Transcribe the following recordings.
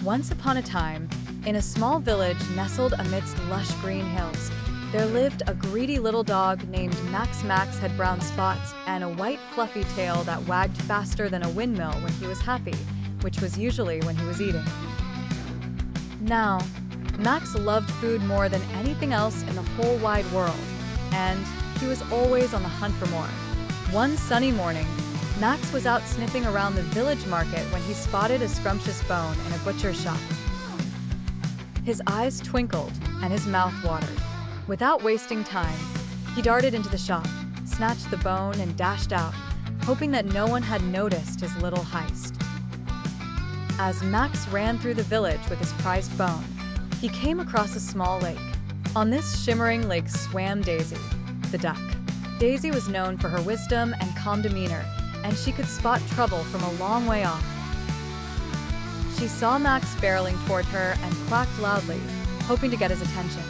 Once upon a time, in a small village nestled amidst lush green hills, there lived a greedy little dog named Max. Max had brown spots and a white fluffy tail that wagged faster than a windmill when he was happy, which was usually when he was eating. Now, Max loved food more than anything else in the whole wide world, and he was always on the hunt for more. One sunny morning, Max was out sniffing around the village market when he spotted a scrumptious bone in a butcher's shop. His eyes twinkled and his mouth watered. Without wasting time, he darted into the shop, snatched the bone and dashed out, hoping that no one had noticed his little heist. As Max ran through the village with his prized bone, he came across a small lake. On this shimmering lake swam Daisy, the duck. Daisy was known for her wisdom and calm demeanor, and she could spot trouble from a long way off. She saw Max barreling toward her and quacked loudly, hoping to get his attention.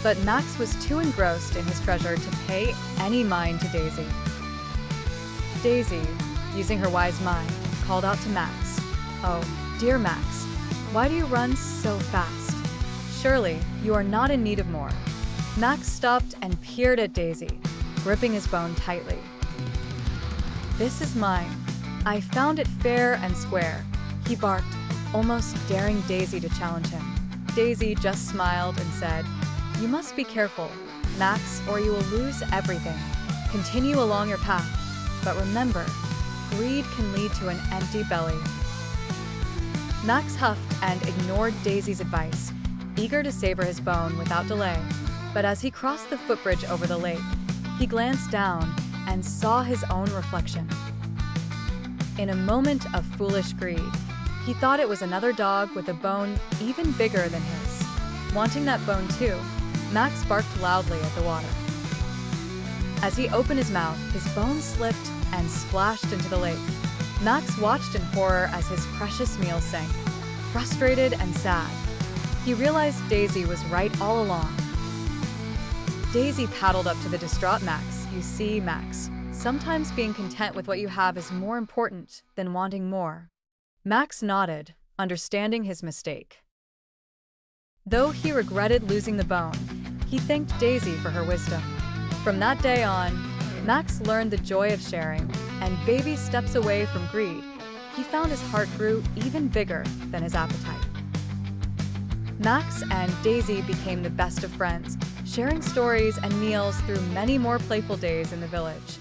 But Max was too engrossed in his treasure to pay any mind to Daisy. Daisy, using her wise mind, called out to Max, "Oh, dear Max, why do you run so fast? Surely you are not in need of more." Max stopped and peered at Daisy, gripping his bone tightly. "This is mine. I found it fair and square," he barked, almost daring Daisy to challenge him. Daisy just smiled and said, "You must be careful, Max, or you will lose everything. Continue along your path, but remember, greed can lead to an empty belly." Max huffed and ignored Daisy's advice, eager to savor his bone without delay. But as he crossed the footbridge over the lake, he glanced down and saw his own reflection. In a moment of foolish greed, he thought it was another dog with a bone even bigger than his. Wanting that bone too, Max barked loudly at the water. As he opened his mouth, his bone slipped and splashed into the lake. Max watched in horror as his precious meal sank. Frustrated and sad, he realized Daisy was right all along. Daisy paddled up to the distraught Max. "You see, Max, sometimes being content with what you have is more important than wanting more." Max nodded, understanding his mistake. Though he regretted losing the bone, he thanked Daisy for her wisdom. From that day on, Max learned the joy of sharing, and baby steps away from greed, he found his heart grew even bigger than his appetite. Max and Daisy became the best of friends, sharing stories and meals through many more playful days in the village.